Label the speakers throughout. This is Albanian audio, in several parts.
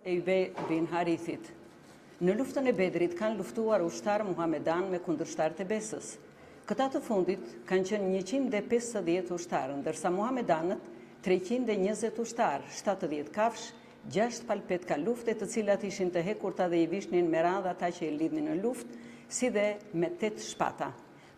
Speaker 1: e Ubej bin Harithit. Në luftën e Bedrit kanë luftuar ushtar muhamedan me kundërshtar të Besës. Këta të fundit kanë qenë 150 ushtarë, ndërsa muhamedanët 320 ushtarë, 70 kafsh, 6 palpetka lufte të cilat ishin të hekurta dhe i vishnin me radhë ata që i lidhnin në luftë, si dhe me 8 shpata.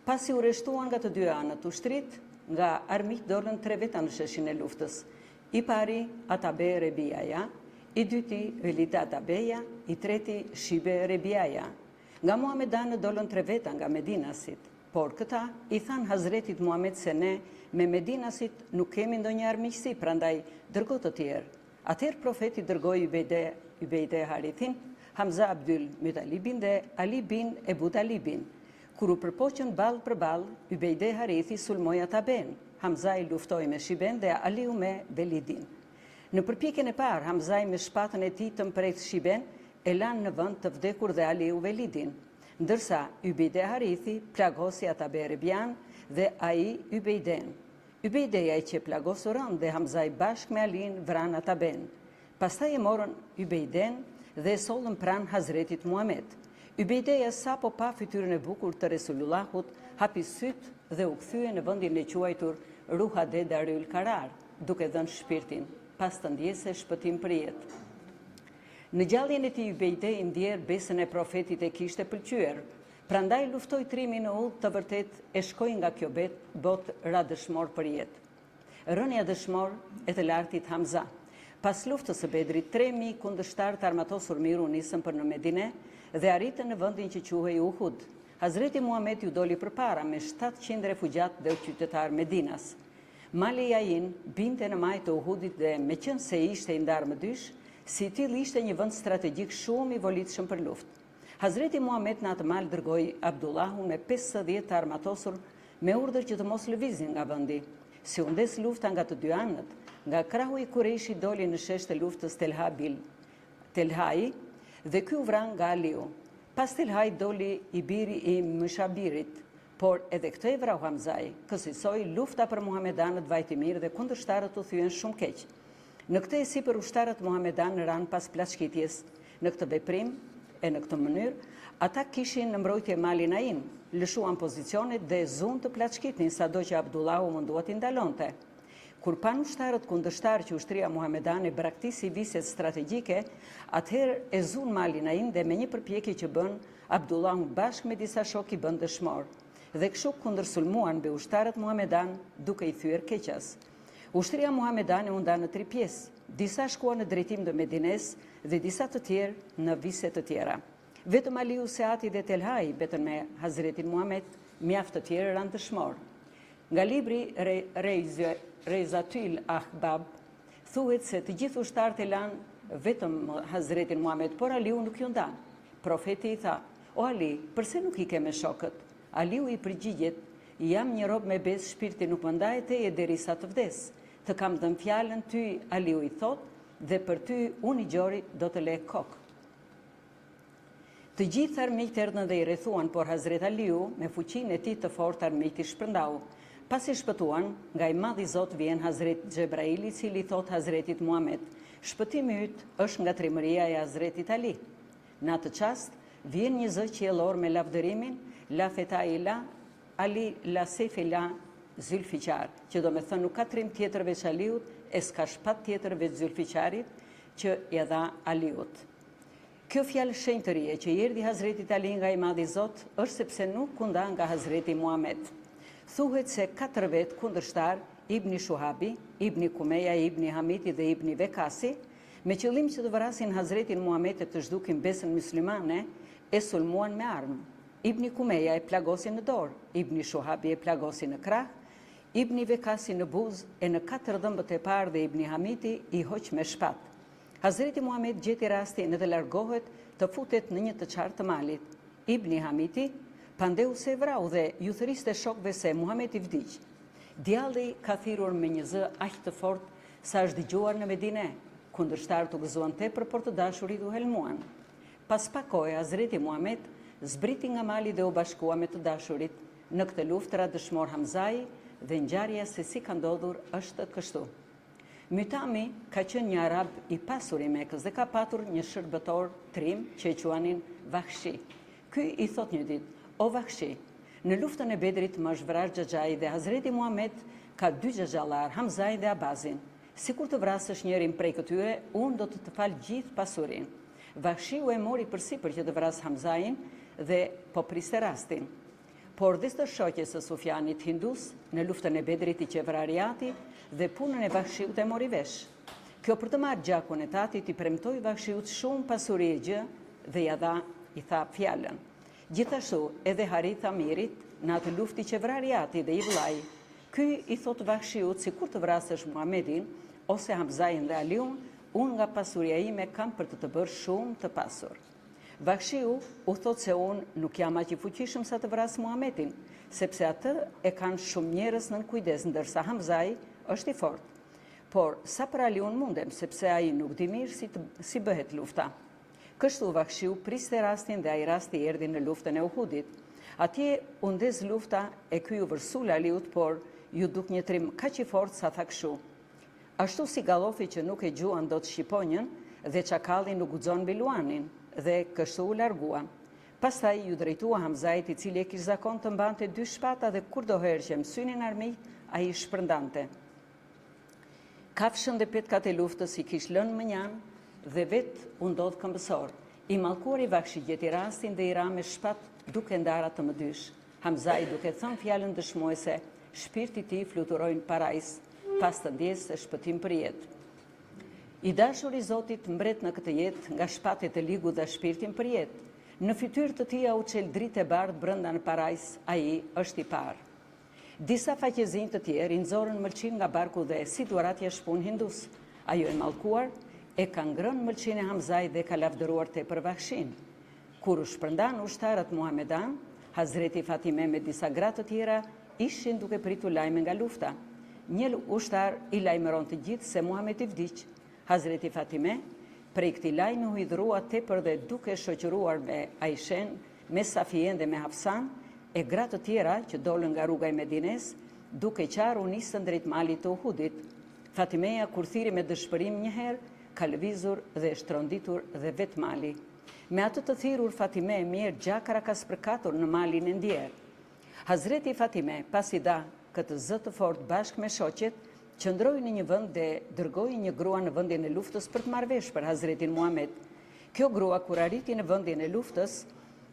Speaker 1: Pasi u rreshtuan nga të dy anët ushtrit, nga armiq dolën 3 veta në sheshin e luftës. I pari Atabe Rebiaja, i dyti Velid Atabeja, i treti Shibe Rebiaja. Nga muhamedanët dolën 3 veta nga Medinasit, por këta i than Hazretit Muhamet se ne me Medinasit nuk kemi ndonjë armiqësi, prandaj dërgo të tjerë. Atëherë profeti dërgoi Ubejde Harithin, Hamza Abdul Mutalibin dhe Ali bin Ebu Talibin. Kur u përpoqën ballë për ballë, Ubejde Harithi sulmoi Ataben, Hamza i luftoi me Shiben dhe Aliu me Velidin. Në përpjekjen e parë, Hamza me shpatën e tij të mprejtë Shiben e lanë në vend të vdekur dhe Aliu Velidin, ndërsa Ubejde Harithi plagosi Atabe Rebian dhe ai Ubejden. Ubejdeja i që plagosë rënd dhe Hamza i bashkë me Alin vran Ataben. Pastaj e morën Ubejden dhe e sollën pranë Hazretit Muhamet. Ubejdeja sapo pa fytyrën e bukur të Resulullahut, hapi syt dhe u kthye në vendin e quajtur Ruhade Darul Karar, duke dhënë shpirtin, pas të ndjesë shpëtim për jetë. Në gjalljen e tij Ubejde i ndjer besën e profetit e kishte pëlqyer, prandaj luftoi trimin në udhë të vërtet e shkoi nga kjo botë ra dëshmor për jetë. Rënja dëshmor e të lartit Hamza. Pas luftës së Bedrit, 3000 kundërshtar të armatosur miru nisën për në Medine dhe arritën në vendin që quhej Uhud. Hazreti Muhamet ju doli përpara me 700 refugjat dhe qytetar Medinas. Mali Jajin binte në majtë të Uhudit dhe me qenë se ishte i ndarë më dysh, si till ishte një vend strategjik shumë i volitshëm për luftë. Hazreti Muhamet në atë mal dërgoi Abdullahun me 50 të armatosur me urdhër që të mos lëvizin nga vendi. Si u ndes lufta nga të dy anët, nga krahu i Kurejshi doli në shesh të luftës Telhai dhe ky u vran nga Aliu. Pas Telhai doli i biri i Mshabirit, por edhe këtë e vrau Hamzai, kësaj lufta për muhamedanët vajti mirë dhe kundërshtarët u thyen shumë keq. Në këtë e sipër ushtarët muhamedanë ran pas plaçkitjes. Në këtë veprim e në këtë mënyrë, ata kishin në mbrojtje Malin Ain, lëshuan pozicionet dhe zunë të plaçkitnin, sado që Abdullahu mundua t'i ndalonte. Kur pan ushtarët kundërshtar që ushtria muhamedane braktisi viset strategjike, atëherë e zunë Malin Ain dhe me një përpjekje që bën, Abdullahu bashkë me disa shok i bën dëshmor, dhe kështu kundërsulmuan mbi ushtarët muhamedan duke i thyer keqas. Ushtria muhamedane u nda në 3 pjesë, disa shkuan në drejtim të Medines dhe disa të tjerë në vise të tjera. Vetëm Aliu Seati dhe Telhai betën me Hazretin Muhamet, mjaft të tjerë ran dëshmor. Nga libri Reizatul Ahbab, thuhet se të gjithë ushtarët e lanë vetëm Hazretin Muhamet, por Aliu nuk ju nda. Profeti i tha: "O Ali, pse nuk i ke me shokët?" Aliu i përgjigjet: "Jam një rob me besë, shpirti nuk më ndahet teje derisa të vdes. Të kam dhënë fjalën ty", Aliu i thot, "dhe për ty unë i gjori do të le kokë." Të gjithë armiqtë erdhën dhe i rrethuan, por Hazret Aliu me fuqinë e tij të fortë armiqtë i shpërndau. Pasi shpëtuan, nga i madh i Zot vjen Hazret Xhebraili, i cili thot Hazretit Muhamet: "Shpëtimi yt është nga trimëria e Hazretit Ali." Në atë çast vjen një zë qiellor me lavdërimin: "La fetaila Ali la sefila Zylfiqar", që do me thënë nuk ka trim tjetër veç Aliut, e s'ka shpat tjetër veç Zylfiqarit që ja dha Aliut. Kjo fjalë shenjtërie që i erdhi Hazretit Ali nga i madhi Zot është sepse nuk u nda nga Hazreti Muhamet. Thuhet se 4 vetë kundërshtar, Ibni Shuhabi, Ibni Kumeja, Ibni Hamiti dhe Ibni Vekasi, me qëllim që të vrasin Hazretin Muhamet e të zhdukin besën muslimane, e sulmuan me armë. Ibni Kumeja e plagosi në dorë, Ibni Shuhabi e plagosi në krah, Ibni Vekasi në buzë e në 4 dhëmbët e parë dhe Ibni Hamiti i hoq me shpatë. Hazreti Muhamet gjeti rastin dhe largohet të futet në një të qartë të malit. Ibni Hamiti pandeu se vrau dhe ju thëriste shokve se Muhamet i vdiq. Djalli ka thirur me një zë aq të fortë sa është dëgjuar në Medine. Kundërshtarët u gëzuan tepër, por të dashurit u helmuan. Pas pak kohë, Hazreti Muhamet zbriti nga mali dhe u bashkua me të dashurit. Në këtë luftë ra dëshmor Hamzai dhe ngjarja se si ka ndodhur është kështu. Mytami ka qenë një arab i pasur i Mekës dhe ka patur një shërbëtor trim që e quanin Vakhshi. Ky i thot një ditë: "O Vakhshi, në luftën e Bedrit më është vrarë Xhaxhai dhe Hazreti Muhammed ka 2 xhaxhallar, Hamzain dhe Abazin. Sikur të vrasësh njërin prej këtyre, unë do të fal gjithë pasurinë." Vakhshiu e mori përsipër që të vrasë Hamzain dhe po priste rastin. Por dhe së shoqes së Sufjanit hindus, në luftën e Bedrit i qevrariati dhe punën e Vakhshiut e mori vesh. Kjo për të marrë gjakun e tatit i premtoi Vakhshiut shumë pasuri e gjë dhe i tha fjalën. Gjithashtu edhe Harith Amirit, në atë luftë i qevrariati dhe i vllai, ky i thot Vakhshiut: "Sikur të vrasësh Muhamedin ose Hamzain dhe Aliun, unë nga pasuria ime kam për të bërë shumë të pasur." Vakhshiu u thot se unë nuk jam aq i fuqishëm sa të vras Muhamedin, sepse atë e kanë shumë njerëz nën kujdes, ndërsa Hamzai është i fortë. Por sa për Aliun mundem, sepse ai nuk di mirë si bëhet lufta. Kështu Vakhshiu priste rastin dhe ai rasti erdhi në luftën e Uhudit. Atje u ndez lufta e ky u vërsul Aliut, por ju duk një trim kaq i fortë sa tha kështu: "Ashtu si gallofi që nuk e gjuan dot shqiponjën dhe çakalli nuk guxon biluanin." Dhe kështu u largua. Pastaj ju drejtua Hamzait, i cili e kishte zakon të mbante 2 shpata dhe kurdoherë që mësynin armik, ai i shpërndante. Kafshën dhe petkat e luftës i kish lënë më njanë dhe vetë u ndodh këmbësor. I mallkuari Vakhshi gjeti rastin dhe i ra me shpat duke ndara të mëdysh. Hamzai duke thënë fjalën dëshmuese, shpirti i tij fluturoi në parajs, pas të ndjesë se shpëtim për jetë. I dashur i Zotit mbret në këtë jetë nga shpatet e ligut dhe shpirtin për jetë. Në fytyrë të tij u çel dritë e bardhë brenda në parajs, ai është i parë. Disa faqezinj të tjerë i nxorën mëlçin nga barku dhe si duratja shpun hindus. Ajo e mallkuar e ka ngrënë mëlçin e Hamzait dhe ka lavdëruar tepër Vakhshin. Kur u shpërndan ushtarët Muhamedan, Hazreti Fatime me disa gra të tjera ishin duke pritur lajme nga lufta. Një ushtar i lajmëron të gjithë se Muhamedi vdiq. Hazreti Fatime prej këtij lajmi u hidhrua tepër dhe duke shoqëruar me Aishen, me Safien dhe me Hafsan e gra të tjera që dolën nga rruga e Medines, duke qarë u nisën drejt malit të Uhudit. Fatimeja kur thiri me dëshpërim një herë, ka lëvizur dhe shtronditur dhe vetë mali. Me atë të thirur Fatime e mirë gjakara ka spërkatur në malin e ndjerë. Hazreti Fatime, pas i da këtë zë të fort bashkë me shoqet, qëndroi në një vend dhe dërgoi një grua në vendin e luftës për të marrë vesh për Hazretin Muhammed. Kjo grua kur arriti në vendin e luftës,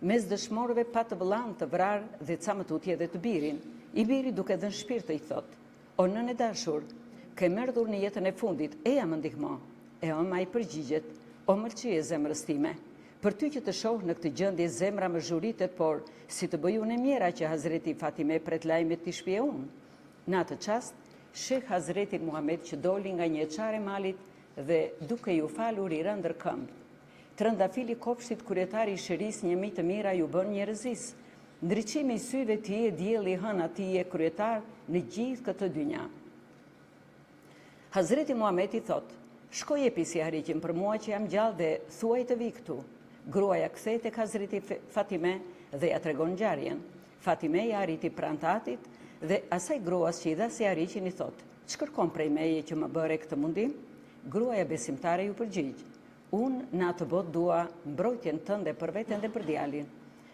Speaker 1: mes dëshmorëve pa të vëllain të vrarë dhe ca më tutje dhe të birin. I biri duke dhënë shpirt i thot: "O nën e dashur, ke merdhur në jetën e fundit, eja më ndihmo." E oma i përgjigjet: "O mëlçi e zemrës time, për ty që të shoh në këtë gjendje zemra më zhuritet, por si të bëj unë e mjera që Hazreti Fatime pret lajmet t'i shpje unë." Në atë çast sheh Hazretin Muhammed që doli nga një çare malit dhe duke ju falur i rëndër këmbë. Trëndafili kopshtit kryetari i shërisë një mijë të mira ju bën njerëzis. Ndriçimi i syve tij e dielli hën atij e kryetar në gjithë këtë dynja. Hazreti Muhammed i thot: "Shkoj jepi si hariqin për mua që jam gjallë dhe thuaj të vi këtu." Gruaja kthehet tek Hazreti Fatime dhe ja tregon ngjarjen. Fatime ja arriti pranë tatit dhe asaj gruas që i dha si hariqin i thot: "Ç'kërkon prej meje që më bëre këtë mundim?" Gruaja besimtare ju përgjigj: "Unë në atë botë dua mbrojtjen tënde për veten dhe për djalin."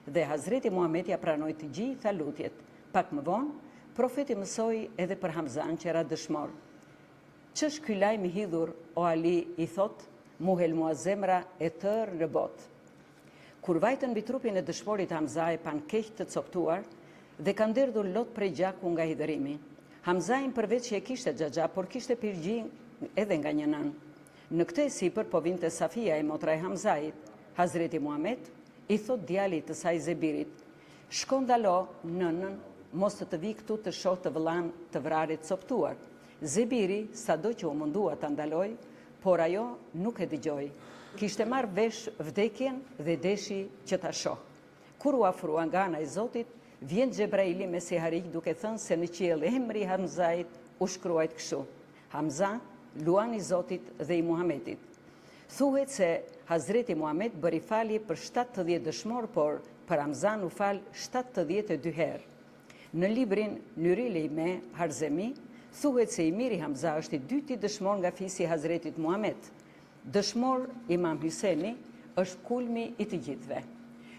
Speaker 1: Dhe Hazreti Muhammed ja pranoi të gjitha lutjet. Pak më vonë, profeti mësoi edhe për Hamzan që era dëshmor. "Ç'është ky lajm i hidhur, o Ali?" i thot, "Mu helmua zemra e tërë në botë." Kur vajtën mbi trupin e dëshmorit Hamza e pan keq të coptuar dhe ka nderdhur lot prej gjaku nga hidhërimi. Hamzain përveç që e kishte xhaxha, por kishte pirgjin edhe nga një nën. Në këtë sipër po vinte Safia e motra e Hamzait. Hazreti Muhammed i thot djalit të saj Zebirit: "Shko ndalo nënën, mos të vi këtu të shoh të vëllan të vrarit coptuar." Zebiri sado që u mundua ta ndaloj, por ajo nuk e dëgjoi. Kishte marrë vesh vdekjen dhe deshi që ta shoh. Kur u afrua nga ana e Zotit, vjen Xhebraili me si hariq duke thënë se në qiell emri i Hamzait u shkruajt kështu: Hamza, luani Zotit dhe i Muhamedit. Thuhet se Hazreti Muhammed bëri falje për 70 dëshmor, por për Hamzan u fal 72 herë. Në librin Nyrili me Harzemi, Thuhet se Imiri Hamza është i dyti dëshmor nga fisi i Hazretit Muhammed. Dëshmor Imam Hyseni është kulmi i të gjithëve.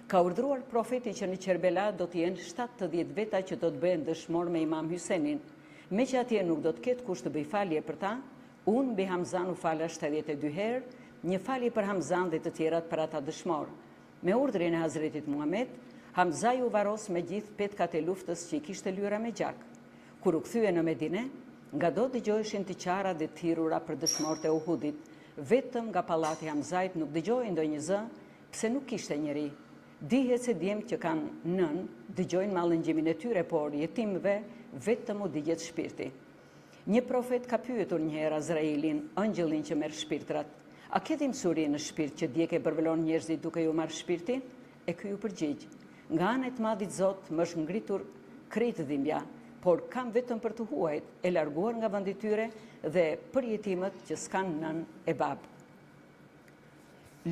Speaker 1: Ka urdhëruar profeti që në Kerbela do të jenë 70 veta që do të bëhen dëshmor me Imam Hysenin. Me që atje nuk do të ketë kush të bëj falje për ta, unë mbi Hamzan u fala 72 herë, një falje për Hamzan dhe të tjerat për ata dëshmor. Me urdhrin e Hazretit Muhammed, Hamza ju varos me gjithë petkat e luftës që i kishte lyra me gjak. Kur u kthye në Medine, nga do dëgjoheshin të qara dhe thirrura për dëshmorët e Uhudit. Vetëm nga pallati Hamzait nuk dëgjohej ndonjë zë, pse nuk kishte njeri. Dihet se djemt që kanë nën, dëgjojnë mallëngjimin e tyre, por jetimëve vetëm u digjet shpirti. Një profet ka pyetur një herë Azrailin, angjëllin që merr shpirtrat, a ke dhimbsuri në shpirt që djeg e bërvelon njerëzit duke ju marrë shpirtin? E ky ju përgjigj, nga ana e të Madhit Zot më është ngritur krejt dhimbja, por kam vetëm për të huajt, e larguar nga vendi i tyre dhe për jetimët që s'kan nën e babë.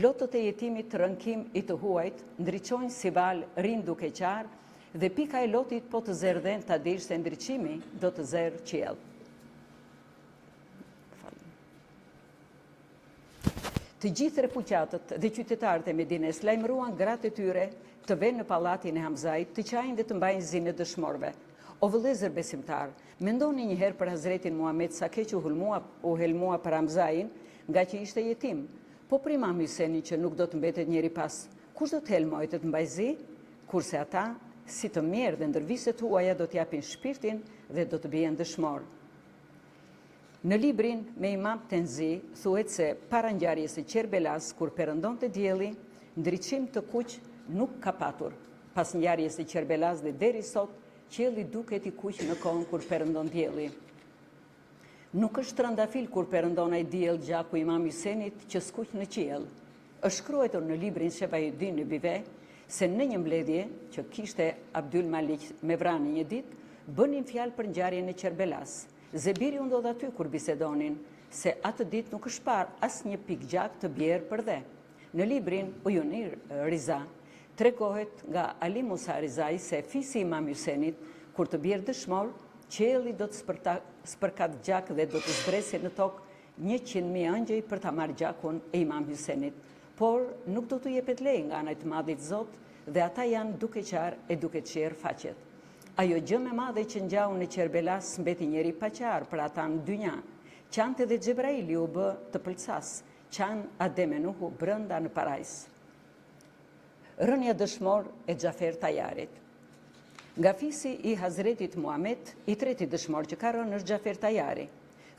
Speaker 1: Lotët e jetimit të rënkim i të huajt ndriçojnë si val rinë duke qarë dhe pika e lotit po të zerdhen ta dish se ndriçimi do të zerë qiell. Të gjithë refugjatët dhe qytetarët e Medines lajmëruan gratë e tyre të venë në pallatin e Hamzait, të qajnë dhe të mbajnë zinë e dëshmorëve. O vëllezër besimtar, mendoni një herë për Hazretin Muhammed sa keq u helmua për Hamzain, nga që ishte jetim. Po për Imam Hyseni që nuk do të mbetet njeri pas, kush do të helmojë të mbajë zi? Kurse ata, si të mirë dhe ndërviset huaja do t'japin shpirtin dhe do të bien dëshmor. Në librin me Imam Tenzi thuhet se para ngjarjes së Kerbelas, kur perëndonte dielli, ndriçim të kuq nuk ka patur. Pas ngjarjes së Kerbelas dhe deri sot, qielli duket i kuq në kohën kur perëndon dielli. Nuk është trëndafil kur perëndon ai diell gjaku Imam Hysenit që skuq në qiell. Është shkruar në librin Shefajuddin në Bive se në një mbledhje që kishte Abdul Malik Mevrani një ditë, bënin fjalë për ngjarjen e Kerbelas. Zebiri u ndodh aty kur bisedonin, se atë ditë nuk është parë asnjë pikë gjak të bjerë për dhe. Në librin Ujunir Riza tregohet nga Ali Musa Rizai se fisi Imam Hysenit, kur të bjerë dëshmor, qielli do të spërkat gjak dhe do të zbresë në tokë 100.000 angjëj për ta marrë gjakun e Imam Hysenit. Por nuk do të jepet lejë nga ana e të Madhit Zot dhe ata janë duke qarë e duke qerë faqet. Ajo gjë më madhe që ngjau në Kerbelas mbeti njeri pa qarë për ata në dynja. Qante dhe Xhebraili u bë të pëlcas, qan Ademenuhu brenda në parajs. Rënja dëshmor e Xhafer Tajarit. Nga fisi i Hazretit Muhammed, i treti dëshmor që ka rënë është Xhafer Tajari.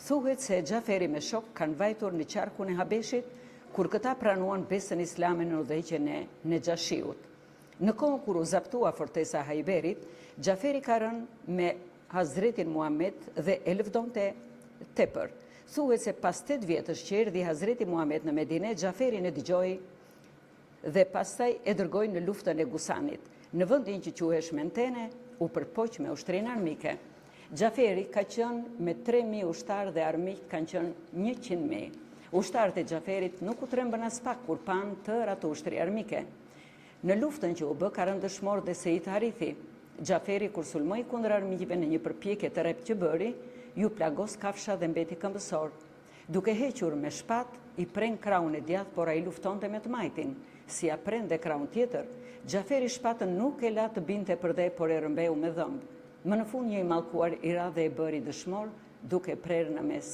Speaker 1: Thuhet se Xhaferi me shok kanë vajtur në qarkun e Habeshit, kur këta pranuan besën islame në udhëheqjen e Nexhashiut. Në kohën kur u zaptua fortesa e Hajberit, Xhaferi ka rënë me Hazretin Muhammed dhe e lëvdonte tepër. Thuhet se pas 8 vjetësh që erdhi Hazreti Muhammed në Medine, Xhaferin e dëgjoi dhe pastaj e dërgoi në luftën e Gusanit. Në vendin që quhesh Mentene, u përpoq me ushtrinë armike. Xhaferi ka qenë me 3.000 ushtarë dhe armiq kanë qenë 100.000. Ushtarët e Xhaferit nuk u trembën as pak kur pan tërë ato ushtri armike. Në luftën që u bë ka rënë dëshmor dhe Sejid Harithi. Xhaferi kur sulmoi kundër armiqve në një përpjekje të rrep që bëri, ju plagos kafsha dhe mbeti këmbësor. Duke hequr me shpatë, i pren krahun e djathtë, por ai luftonte me të majtin. Si ja prende krahun tjetër, Xhaferi shpatën nuk e la të binte përdej, por e rëmbeu me dhëmb. Më në fund një i mallkuar i ra dhe e bëri dëshmor, duke prerë në mes.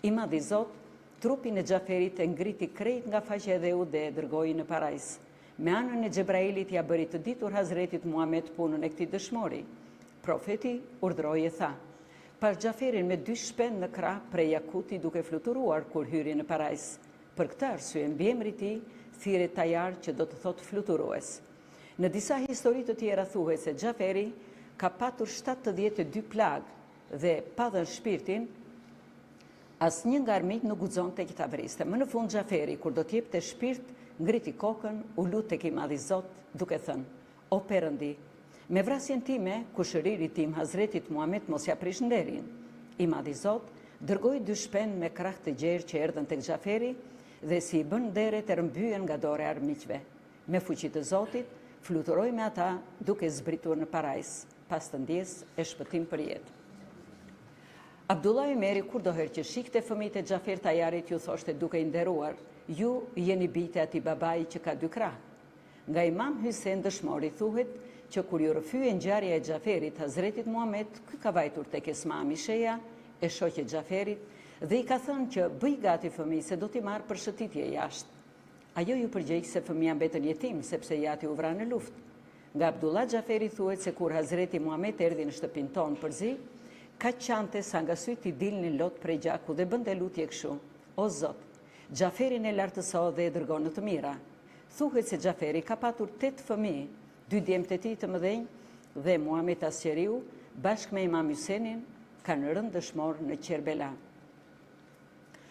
Speaker 1: I Madhi Zot, trupin e Xhaferit e ngriti krejt nga faqja e dheut dhe e dërgoi në parajs. Me anën e Xhebrailit ja bëri të ditur Hazretit Muhammed punën e këtij dëshmori. Profeti urdhroi e tha: "Pas Xhaferin me 2 shpend në krah prej jakuti duke fluturuar kur hyri në parajs. Për këtë arsye mbiemri i tij thirret Tajar, që do të thotë fluturues." Në disa histori të tjera thuhet se Xhaferi ka patur 72 plagë dhe pa dhënë shpirtin, asnjë nga armiqt nuk guxonte që ta vriste. Më në fund Xhaferi, kur do të jepte shpirt, ngriti kokën, u lut tek i Madhi Zot, duke thënë: "O Perëndi, me vrasjen time, kushëriri tim Hazretit Muhammed mos ja prish nderin." I Madhi Zot dërgoi 2 shpend me krah të gjerë që erdhën tek Xhaferi dhe si i bën deret e rëmbyen nga dora e armiqve. Me fuqi të Zotit, fluturoi me ata duke zbritur në parajs, pas të ndjes e shpëtim për jetë. Abdullah Umeri kur doher që shikte fëmijët e Xhafer Tajarit ju thoshte duke i nderuar, ju jeni bijtë e atij babai që ka dy krah. Nga Imam Hysen dëshmori thuhet që kur ju rrëfye ngjarja e Xhaferit Hazretit Muhammed, ky ka vajtur tek Esma Misheja, e shoqe Xhaferit, dhe i ka thënë që bëj gati fëmijë se do t'i marrë për shëtitje jashtë. Ajo ju përgjigj se fëmia mbetën jetim sepse jati u vra në luftë. Nga Abdullah Xhaferi thuhet se kur Hazreti Muhammed erdhi në shtëpinë tonë përzi, ka qante sa nga syt i dilnin lot prej gjaku dhe bënte lutje kështu: O Zot, Xhaferin e lartëso dhe e dërgon në të mira. Thuhet se Xhaferi ka patur 8 fëmijë, 2 djemtë e tij të mëdhenj dhe Muhammed Asqeriu bashkë me Imam Hysenin kanë rënë dëshmor në Kerbela.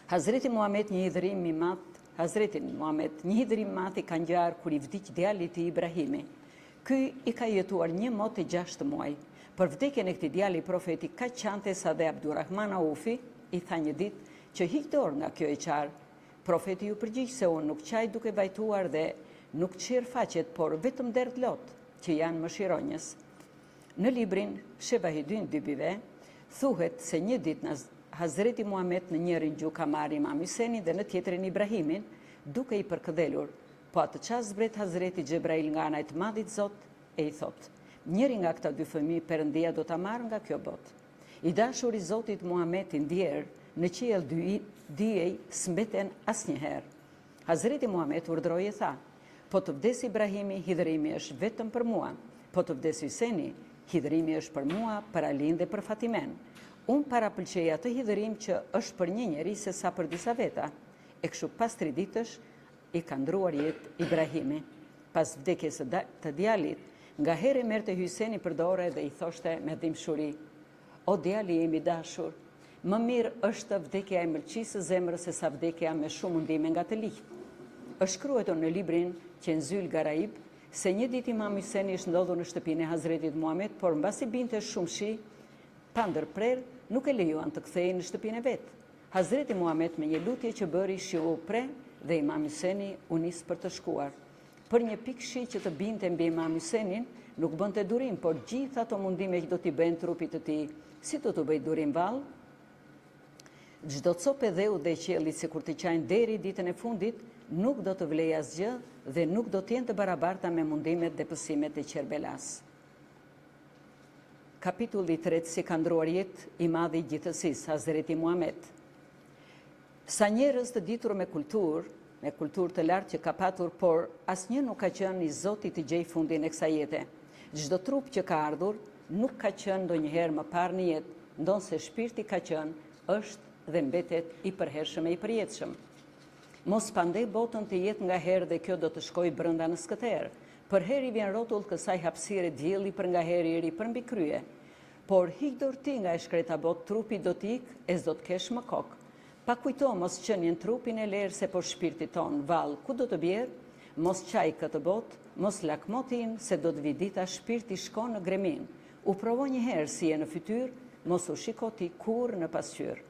Speaker 1: Hazreti Muhammed një hidhrim i madh, Hazretin Muhammed një hidhrim madh i ka ngjarë kur i vdiq djali i tij Ibrahimi. Ky i ka jetuar 1 motë e 6 muaj. Për vdekjen e këtij djali profeti ka qante sa dhe Abdurrahman Aufi i tha një ditë që hiq dorë nga kjo e qarë. Profeti ju përgjigj se unë nuk qaj duke vajtuar dhe nuk qirë faqet, por vetëm derdh lot që janë mëshironjës. Në librin Shevahidyn Dybive thuhet se një ditë Hazreti Muhammed në njërin gjuhë ka marrë Imam Hysenin dhe në tjetrin Ibrahimin, duke i përkëdhelur. Po atë çast zbret Hazreti Xhebrail nga ana e të Madhit Zot e i thot: njëri nga këta 2 fëmijë Perëndia do ta marrë nga kjo botë. I dashur i Zotit Muhammed i ndjer në qiell diej s'mbeten asnjëherë. Hazreti Muhammed urdhroi e tha: po të vdes Ibrahimi, hidhrimi është vetëm për mua. Po të vdes Hyseni, hidhrimi është për mua, për Alin dhe për Fatimen. Unë parapëlqej atë hidhrim që është për një njeri se sa për disa veta. E kështu pas 3 ditësh i ka ndruar jetë Ibrahimi. Pas vdekjes të djalit, nga herë merrte Hyseni për dorë dhe i thoshte me dhimbshuri: o djali im i dashur, më mirë është vdekja e mëlçisë së zemrës se sa vdekja me shumë mundime nga të ligjit. Është shkruar në librin Qenzul Garaib se një ditë Imam Hyseni është ndodhur në shtëpinë e Hazretit Muhammed, por mbasi binte shumë shi, pa ndërprer, nuk e lejuan të kthehej në shtëpinë e vet. Hazreti Muhammed me një lutje që bëri shiu u pre dhe Imam Hyseni u nis për të shkuar. Për një pikë shi që të binte mbi Imam Hysenin, nuk bënte durim, por gjithë ato mundime që do t'i bëjnë trupit të tij, si do të bëj durim vallë? Çdo copë dheu dhe qiellit sikur të qajnë deri ditën e fundit, nuk do të vlej asgjë dhe nuk do të jenë të barabarta me mundimet dhe pësimet e Kerbelas. Kapitulli 3: si ka ndruar jetë i madhi i gjithësisë, Hazreti Muhammed. Sa njerëz të ditur me kulturë të lartë që ka patur, por asnjë nuk ka qenë i Zotit të gjej fundin e kësaj jete. Çdo trup që ka ardhur nuk ka qenë ndonjëherë më parë në jetë, ndonse shpirti ka qenë, është dhe mbetet i përhershëm e i përjetshëm. Mos pandej botën të jetë nga herë dhe kjo do të shkoj brenda në skëterë. Për herë i vjen rrotull kësaj hapësire dielli, për nga herë i ri për mbi krye. Por hiq dorë ti nga e shkreta botë, trupi do t'ik e s'do të kesh më kokë. Pa kujto mos qenien trupin e lerë se por shpirti ton, vallë, ku do të bjerë? Mos qaj këtë botë, mos lakmotin se do të vi dita shpirti shkon në gremin. U provo një herë si e në fytyr, mos u shikoti kur në pasqyr.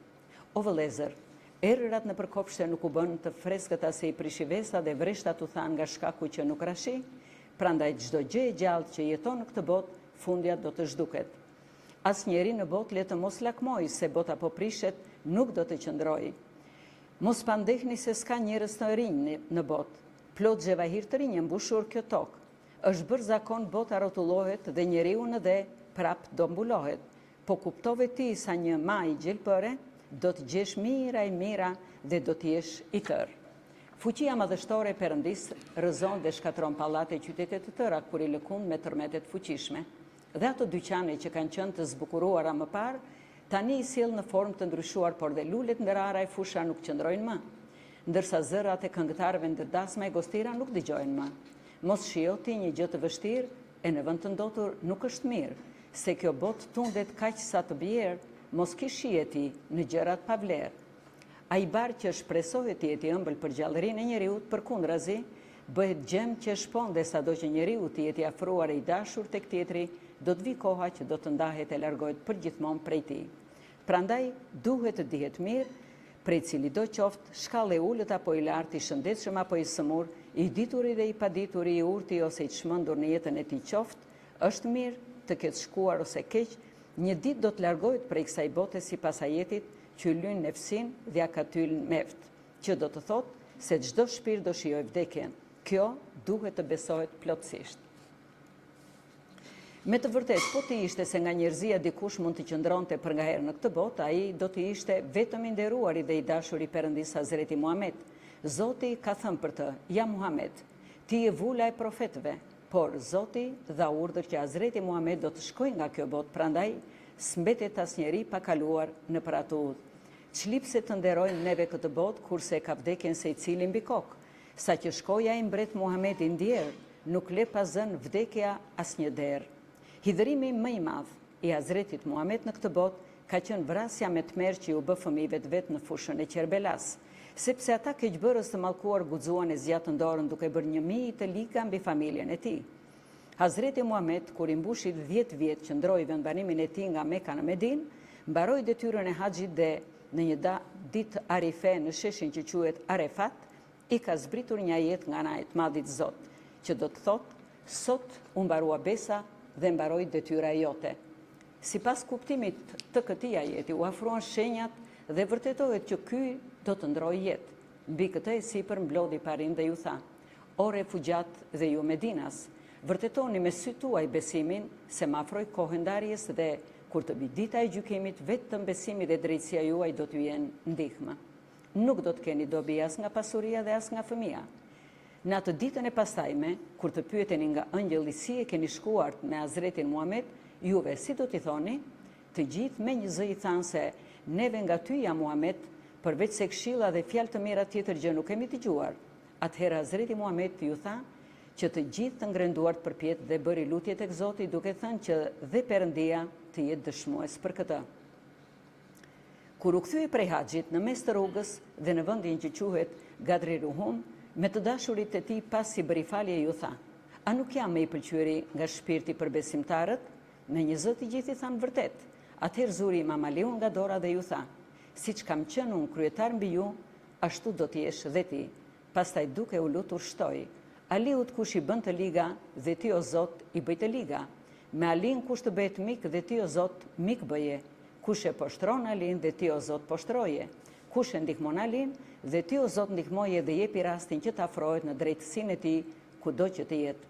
Speaker 1: O vëllezër, erërat në përkopshte nuk u bën të freskët ase i prishivesa dhe vreshtat u than nga shkaku që nuk rashi, prandaj çdo gjë e gjallë që jeton në këtë botë, fundja do të zhduket. Asnjëri në botë le të mos lakmoj se bota po prishet, nuk do të qëndroj. Mos pandehni se s'ka njerëz të rinj në botë. Plot xhevahir të rinj mbushur kjo tokë. Është bërë zakon bota rrotullohet dhe njeriu në dhe prap do mbulohet. Po kuptove ti sa një maj gjelpëre, do të gjesh mira i mira dhe do të jesh i tërë. Fuqia madhështore e Perëndis rrëzon dhe shkatron pallate e qytete të tëra kur i lëkund me tërmetet fuqishme. Dhe ato dyqane që kanë qenë të zbukuruara më parë, tani i sjell në formë të ndryshuar, por dhe lulet ndërara e fusha nuk qëndrojnë më, ndërsa zërat e këngëtarëve ndërdasma e gostira nuk dëgjojnë më. Mos shijoti një gjë të vështirë e në vend të ndotur nuk është mirë, se kjo botë tundet kaq sa të bjerë, mos ki shijeti në gjërat pa vlerë. Ai bar që shpresohet të jetë i ëmbël për gjallërinë e njeriut, përkundrazi, bëhet gjem që shpon dhe sado që njeriu të jetë i afruar e i dashur tek tjetri, do të vi koha që do të ndahet e largohet përgjithmonë prej tij. Prandaj duhet të dihet mirë prej cili do qoftë, shkallë e ulët apo i lartë, i shëndetshëm apo i sëmur, i dituri dhe i padituri, i urti ose i çmendur në jetën e tij qoftë, është mirë të ketë shkuar ose keq, një ditë do të largohet prej kësaj bote si pas ajetit që lyn nefsin dhe ja ka tyl meft, që do të thotë se çdo shpirt do shijoj vdekjen. Kjo duhet të besohet plotësisht. Me të vërtet, po të ishte se nga njerëzia dikush mund të qëndronte për nga herë në këtë botë, ai do të ishte vetëm i nderuari dhe i dashur i Perëndis Hazreti Muhammed. Zoti ka thënë për të: "Ja Muhammed, ti je vula e profetëve", por Zoti dha urdhër që Hazreti Muhammed do të shkojë nga kjo botë, prandaj s'mbetet asnjëri pa kaluar nëpër atë udhë. Çlipse të nderojnë neve këtë botë, kurse ka vdekjen secili mbi kokë. Sa që shkoi ai mbret Muhamedi i ndjerë, nuk le pa zënë vdekja asnjë derë. Hidhërimi më i madh i Hazretit Muhammed në këtë botë ka qenë vrasja me tmerr që u bë fëmijëve të vet në fushën e Qerbelas, sepse ata keqbërës të mallkuar guxuan e zjatën dorën duke bërë një mijë të liga mbi familjen e tij. Hazreti Muhammed, kur i mbushi 10 vjet që ndroi vendbanimin e tij nga Mekka në Medinë, mbaroi detyrën e haxhit dhe në një ditë Arife në sheshin që quhet Arefat, i ka zbritur një ajet nga ana e të Madhit Zot, që do të thotë: "Sot u mbarua besa dhe mbaroi detyra jote." Sipas kuptimit të këtij ajeti u afruan shenjat dhe vërtetohet që ky do të ndrojë jetë. Mbi këtë e sipër mblodhi parim dhe ju tha: "O refugjat dhe ju Medinas, vërtetoni me sy tuaj besimin se më afroj kohën ndarjes dhe kur të vi dita e gjykimit, vetëm besimi dhe drejtësia juaj do t'ju jenë ndihmë. Nuk do të keni dobi as nga pasuria dhe as nga fëmia." Në atë ditën e pastajme, kur të pyeteni nga ëngjëlli si e keni shkuar me Hazretin Muhammed, juve si do t'i thoni? Të gjithë me një zë i thanë se neve nga ty ja Muhammed, përveç se këshilla dhe fjalë të mira tjetër gjë nuk kemi dëgjuar. Atëherë Hazreti Muhammed ju tha që të gjithë të ngrenduar përpjet dhe bëri lutje tek Zoti duke thënë që dhe Perëndia të jetë dëshmues për këtë. Kur u kthye prej haxhit në mes të rrugës dhe në vendin që quhet Gadri Ruhum, me të dashurit e tij pasi bëri falje ju tha: "A nuk jam me i pëlqyeri nga shpirti për besimtarët?" Me një zë të gjithë i thanë vërtet. Atëherë zuri Imam Aliu nga dora dhe ju tha: "Siç kam qenë unë kryetar mbi ju, ashtu do të jesh dhe ti." Pastaj duke u lutur shtoi: "Aliut kush i bën të liga dhe ti o Zot i bëj të liga. Me Alin kush të bëhet mik dhe ti o Zot mik bëje. Kush e poshtron Alin dhe ti o Zot poshtroje. Kush e ndihmon Alin dhe ti o Zot ndihmoje dhe jepi rastin që të afrohet në drejtësinë e tij kudo që të jetë."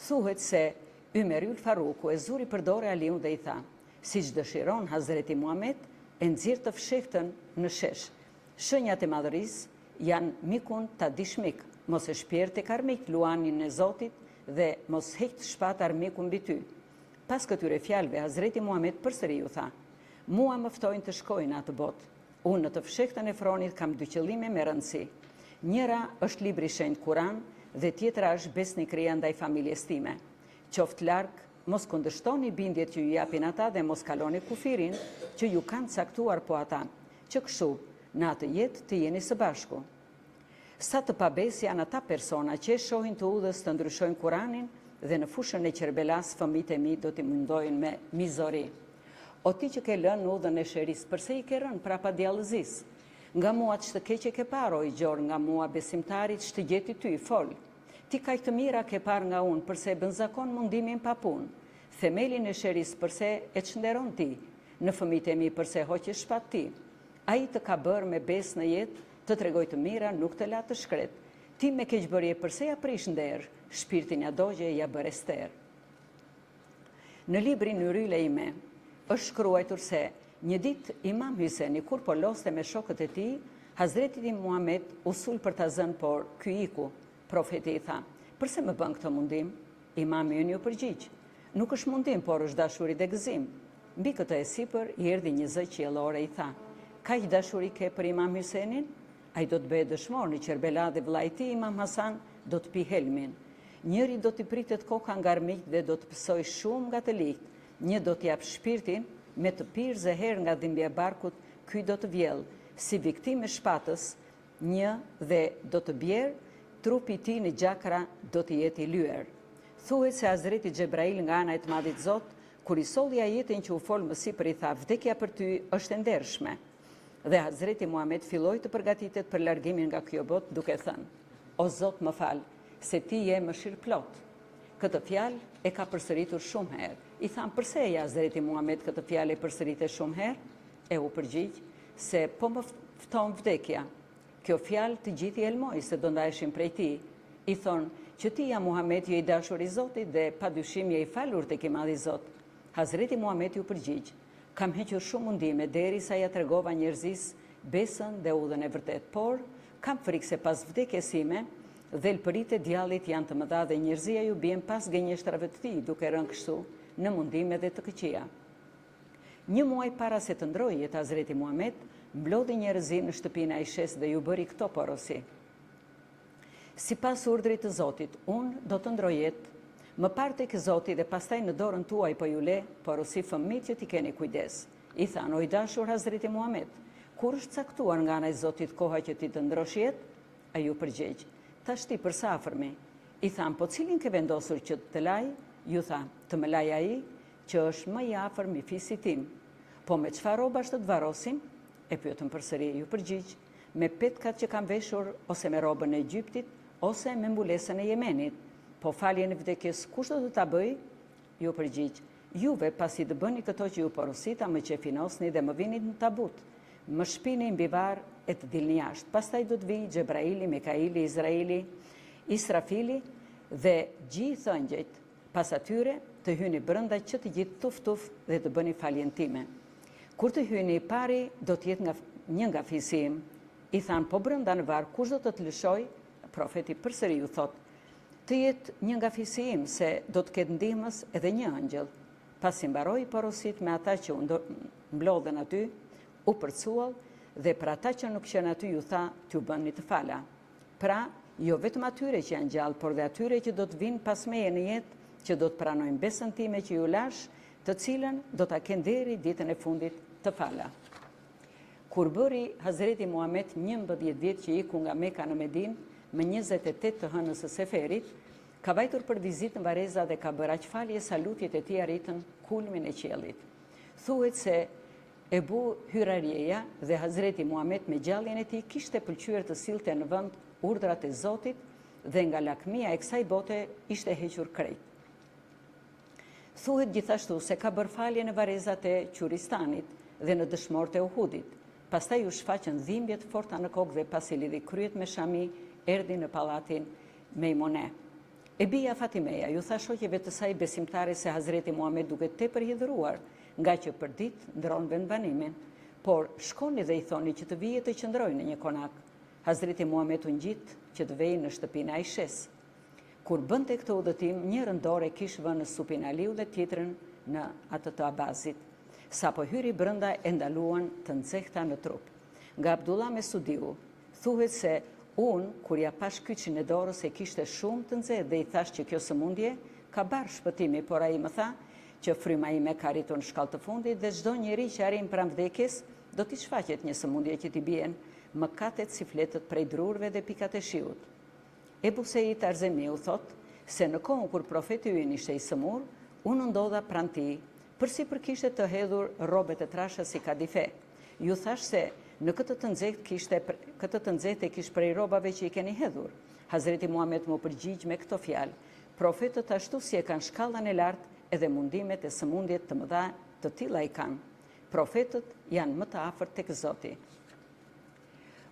Speaker 1: Thuhet se Ymerul Faruku e zuri për dorë Aliun dhe i tha: "Siç dëshiron Hazreti Muhammed, e nxirr të fshehtën në shesh. Shenjat e madhërisë janë mikun ta dish mik, mos e shpjer tek armik luanin e Zotit dhe mos heq shpat armikun mbi ty." Pas këtyre fjalëve Hazreti Muhammed përsëri ju tha: "Mua më ftojnë të shkoj në atë botë. Unë në të fshehtën e fronit kam 2 qëllime me rëndësi. Njëra është libri i shenjtë Kur'an dhe tjetra është besnikëria ndaj familjes time. Qoftë larg, mos kundërshtoni bindjet që ju japin ata dhe mos kaloni kufirin që ju kanë caktuar po ata, që kështu në atë jetë të jeni së bashku." Sa të pabes janë ata persona që e shohin të udhës të ndryshojnë Kur'anin dhe në fushën e Qerbelas fëmijët e mi do t'i mundojnë me mizori. "O ti që ke lënë udhën e sheris, përse i ke rënë prapa djallëzis? Nga mua ç'të keqe ke parë o i gjor, nga mua besimtarit ç'të gjeti ty, fol. Ti kaq të mira ke parë nga unë, përse bën zakon mundimin pa punë. Themelin e sheris përse e çnderon ti, në fëmijët e mi përse hoqe shpat ti. Ai të ka bërë me besë në jetë, të tregoj të mira, nuk të la të shkret. Ti me keqbërje përse ja prish nder, shpirtin ja dogje ja bërë ster." Në librin Yryle ime është shkruar se një ditë Imam Hyseni kur po loste me shokët e tij, Hazreti Muhammed u sul për ta zënë, por ky iku. Profeti i tha: "Përse më bën këtë mundim?" Imami ju përgjigj: "Nuk është mundim, por është dashuri dhe gëzim." Mbi këtë e sipër i erdhi një zë qiellore i tha: "Kaq dashuri ke për Imam Hysenin? Ai do të bëhet dëshmor në Qerbela dhe vllai i tij Imam Hasan do të pi helmin. Njëri do t'i pritet koka nga armiq dhe do të pësoj shumë nga të ligjt. Një do t'jap shpirtin me të pirë zeher nga dhimbja e barkut, ky do të vjell si viktimë e shpatës, një dhe do të bjerë, trupi i tij në gjakra do të jetë i lyer." Thuhet se Hazreti Xhebrail nga ana e të Madhit Zot, kur i solli ajetin që u fol më sipër, i tha: "Vdekja për ty është e ndershme." Dhe Hazreti Muhammed filloi të përgatitet për largimin nga kjo botë duke thënë: "O Zot, më fal, se ti je mëshirëplot. Këtë fjalë e ka përsëritur shumë herë. I thamë, përse e Hazreti Muhammed këtë fjalë e përsërite shumë herë? E u përgjigj se po më fton vdekja. Kjo fjalë të gjithë i elmoj se do ndaheshin prej tij. I thonë që ti ja Muhammed je i dashur i Zotit dhe padyshim je i falur tek i madhi Zot. Hazreti Muhammed ju përgjigj, kam hequr shumë mundime derisa ja tregova njerëzisë besën dhe udhën e vërtet, por kam frikë se pas vdekjes sime dhelpëritë e djallit janë të mëdha dhe njerëzia ju bien pas gënjeshtrave të tij, duke rënë kështu në mundime dhe të këqija. Një muaj para se të ndrojë jetë Hazreti Muhammed, mblodhi njerëzi në shtëpinë e Aishës dhe ju bëri këto porosi. Sipas urdhrit të Zotit, unë do të ndroj jetë, më parë tek Zoti dhe pastaj në dorën tuaj po ju le porosi fëmijë që t'i keni kujdes. I thanë, o i dashur Hazreti Muhammed, kur është caktuar nga ana e Zotit koha që ti të ndrosh jetë? Ai ju përgjigj, tash ti për sa afërmi? I thanë, po cilin ke vendosur që të laj? Ju tha, të më laj ai që është më i afër mi fisit tim. Po me çfarë rrobash të varosim? E pyetëm përsëri, ju përgjigj, me petkat që kam veshur ose me robën e Egjiptit ose me mbulesën e Yemenit. Po faljen e vdekjes kush do të ta bëj? Ju përgjigj, juve pasi të bëni këto që ju porosita, më qefinosni dhe më vini në tabut. Më shpini mbi varr e të dilni jashtë. Pastaj do të vijë Xhebraili, Mikaili, Izraili, Israfili dhe gjithë ëngjëjt. Pas atyre të hyni brenda që të gjithë tuf dhe të bëni faljen time. Kur të hyni i pari do të jetë një nga fisi im. I thanë, po brenda në varr kush do të lëshoj? Profeti përsëri ju thot, të jetë një nga fisi im se do të ketë ndihmës edhe një ëngjëll. Pasi mbaroi porosit me ata që mblodhen aty, u përcuall dhe për ata që nuk qenë aty ju tha t'ju bëni të fala. Pra, jo vetëm atyre që janë gjallë, por dhe atyre që do të vinë pas meje në jetë, që do të pranojnë besën time që ju lash, të cilën do ta kenë deri ditën e fundit të fala. Kur bëri Hazreti Muhammed 11 vjet që iku nga Meka në Medinë, më 28 të hënës së seferit, ka vajtur për vizitë në Vareza dhe ka bërë aqfalje sa lutjet e tij arritën kulmin e qiellit. Thuhet se Ebu Hyrarjeja dhe Hazreti Muhammed me gjalljen e tij kishte pëlqyer të sillte në vend urdhrat e Zotit dhe nga lakmia e kësaj bote ishte hequr krejt. Thuhet gjithashtu se ka bërë falje në varezat e Quristanit dhe në dëshmorët e Uhudit. Pastaj u shfaqën dhimbje të forta në kokë dhe pasi lidhi kryet me Shami, erdhi në pallatin Mejmone. E bija Fatimeja ju tha shoqeve të saj besimtare se Hazreti Muhammed duket tepër hidhëruar, nga që për ditë ndron vendbanimin, por shkoni dhe i thoni që të vijë të qëndrojnë në një konak. Hazreti Muhammed u ngjit që të vejë në shtëpinë e Aishës. Kur bënte këtë udhëtim, njërën dorë kishte vënë në supin Aliu dhe tjetrën në atë të Abazit. Sa po hyri brenda e ndaluan të nxehta në trup. Nga Abdullah Mesudiu, thuhet se unë, kur ja pash kyçin e dorës e kishte shumë të nxehtë dhe i thash që kjo sëmundje ka barë shpëtimi, por ai më tha që fryma ime ka arritur në shkallë të fundit dhe çdo njeri që arrin pranë vdekjes do t'i shfaqet një sëmundje që t'i bien mëkatet si fletët prej drurve dhe pikat e shiut. Ebu Sejid Arzemiu thot se në kohën kur profeti ynë ishte i sëmur, unë ndodha pranë tij, përsipër kishte të hedhur rrobat e trasha si kadife. Ju thash se në këtë të nxehtë kishte prej rrobave që i keni hedhur. Hazreti Muhammed më përgjigj me këto fjalë. Profetët ashtu si e kanë shkallën e lartë edhe mundimet e sëmundjet të mëdha të tilla i kanë. Profetët janë më të afërt tek Zoti.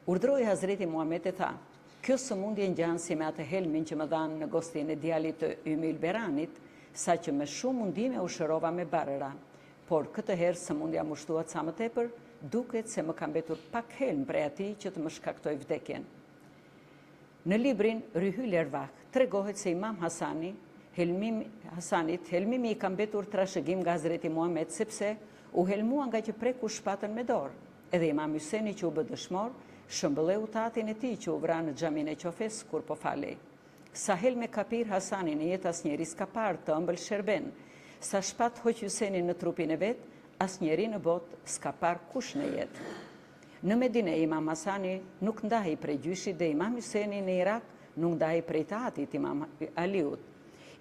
Speaker 1: Urdhroi Hazreti Muhammed e tha, kjo sëmundje ngjan si me atë helmin që më dhanë në gostin e djalit të Ymil Beranit, sa që me shumë mundime u shërova me barëra. Por këtë herë sëmundja më shtuat sa më tepër, duket se më ka mbetur pak helm prej atij që të më shkaktoj vdekjen. Në librin Ryhyl Ervah tregohet se Imam Hasanit helmimi i ka mbetur trashëgim nga Hazreti Muhammed sepse u helmua nga që preku shpatën me dorë. Edhe Imam Hyseni që u bë dëshmor, shëmbëlleu tatin e tij që u vra në xhamin e Qofes kur po falej. Sa helme ka pirë Hasani në jetë asnjëri s'ka parë të ëmbël sherben. Sa shpat hoq Hysenin në trupin e vet, asnjëri në botë s'ka parë kush në jetë. Në Medinë Imam Hasani nuk ndahej prej gjyshit dhe Imam Hyseni në Irak nuk ndahej prej tatit Imam Aliut.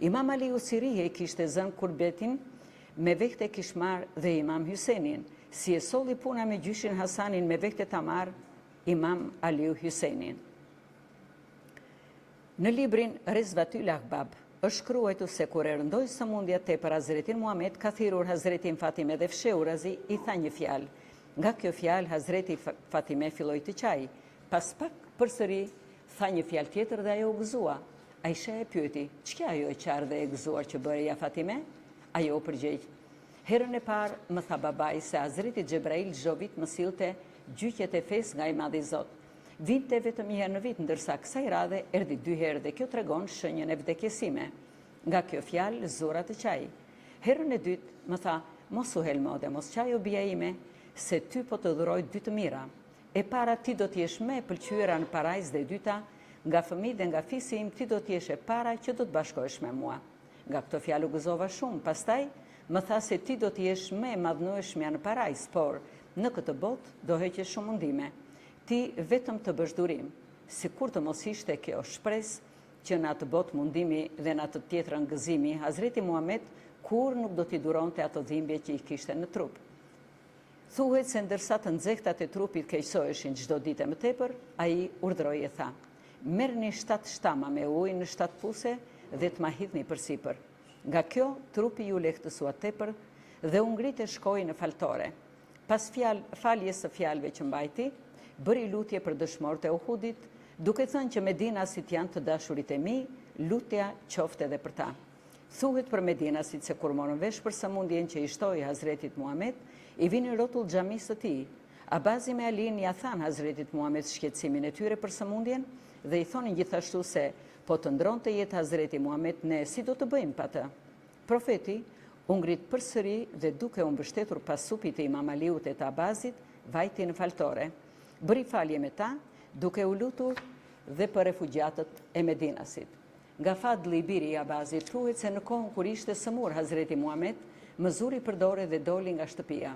Speaker 1: Imam Aliu Sirije kishte zënë kurbetin me vekte kishmar dhe Imam Hysenin, si e solli puna me gjyshin Hasanin me vekte tamar Imam Aliu Hysenin. Në librin Rezvatyl Ahbab është shkruajtur se kur e rëndoi sëmundja tepër Hazretin Muhammed, ka thirrur Hazretin Fatime dhe fshehurazi i tha një fjalë. Nga kjo fjalë Hazreti Fatime filloi të qaj. Pas pak përsëri tha një fjalë tjetër dhe ajo u gëzua. Aisha e pyeti, ç'ka ajo e qartë dhe e gëzuar që bëre ja Fatime? Ajo u përgjigj. Herën e parë më tha babai se Hazreti Xhebrail çdo vit më sillte gjyqjet e fesë nga i Madhi Zot. Vinte vetëm një herë në vit, ndërsa kësaj radhe erdhi 2 herë dhe kjo tregon shenjën e vdekjesime. Nga kjo fjalë zura të qaj. Herën e dytë më tha, mos u helmo dhe mos qaj o bia ime, se ty po të dhuroj 2 të mira. E para ti do t'jesh me pëlqyera në parajs dhe e dyta, nga fëmijë dhe nga fisi im ti do t'jesh e para që do të bashkohesh me mua. Nga këto fjalë u gëzova shumë, pastaj më tha se ti do t'jesh me madhnueshmja në parajs, por në këtë botë do heqesh shumë mundime. Ti vetëm të bësh durim, sikur të mos ishte kjo shpresë që në atë botë mundimi dhe në atë tjetrën gëzimi, Hazreti Muhammed kur nuk do t'i duronte ato dhimbje që i kishte në trup. Thuhet se ndërsa të nxehtat e trupit keqësoheshin çdo ditë më tepër, ai urdhroi e tha: "Merrni 7 shtama me ujë në 7 puse dhe të ma hidhni përsipër." Nga kjo, trupi ju lehtësua tepër dhe u ngrit e shkoi në faltore. Pas faljes së fjalëve që mbajti, bëri lutje për dëshmorët e Uhudit, duke thënë që Medinasit janë të dashurit e mi, lutja qofte edhe për ta. Thuhet për Medinasit se kur morën vesh për sëmundjen që i shtoi Hazretit Muhammed, i vinin rrotull xhamisë të tij. Abazi me Alin ja than Hazretit Muhammed shqetësimin e tyre për sëmundjen dhe i thonin gjithashtu se po të ndronte jetë Hazreti Muhammed, ne si do të bëjmë pa të? Profeti u ngrit përsëri dhe duke u mbështetur pas supit të Imam Aliut e të Abazit, vajti në faltore. Bëri falje me ta, duke u lutur dhe për refugjatët e Medinasit. Nga Fadli i biri i Abazit, thuhet se në kohën kur ishte sëmur Hazreti Muhammed, mëzuri përdore dhe doli nga shtëpia.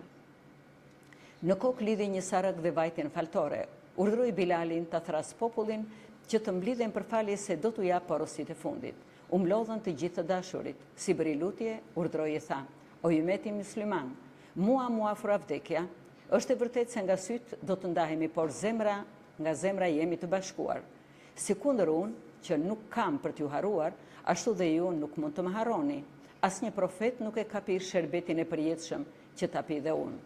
Speaker 1: Në kokë lidhi një sarëk dhe vajti në faltore. Urdhroi Bilalin të thras popullin që të mblidhen për falje se do t'u jap porosit e fundit. U mlodhën të gjithë të dashurit. Si bëri lutje, urdhroi e tha: "O umeti musliman, mua afro vdekja, është e vërtet se nga syt do të ndahemi, por nga zemra jemi të bashkuar. Sikundër unë, që nuk kam për t'ju haruar, ashtu dhe ju nuk mund të më harroni. Asnjë profet nuk e ka pirë sherbetin e përjetshëm që ta pi dhe unë.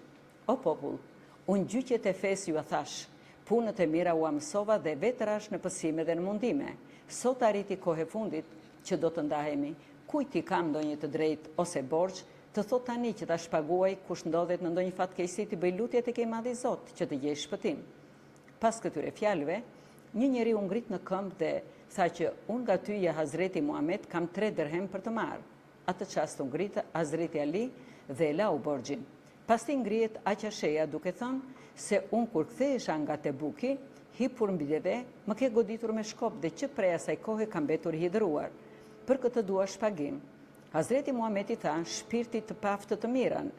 Speaker 1: O popull, unë gjyqjet e fesë ju a thash, punët e mira u amësova dhe vetë rash në pësime dhe në mundime. Sot arriti kohë e fundit që do të ndahemi, kujt i kam ndonjë të drejtë ose borxh, të thot tani që ta shpaguaj kush ndodhet në ndonjë fatkeqësi të bëj lutje tek i Madhi Zot që të gjej shpëtim." Pas këtyre fjalëve, një njeri u ngrit në këmbë dhe tha që unë nga ty ja Hazreti Muhammed kam 3 dirhem për të marrë. Atë çast u ngrit Hazreti Ali dhe e lau borxhin. Pasti ngrihet Aqasheja duke thënë se unë kur kthehesha nga Tebuki, hipur mbi deve, më ke goditur me shkop dhe që prej asaj kohe kam mbetur i hidhëruar. Për këtë dua shpagim. Hazreti Muhammed i tha shpirtit të paftë të mirën,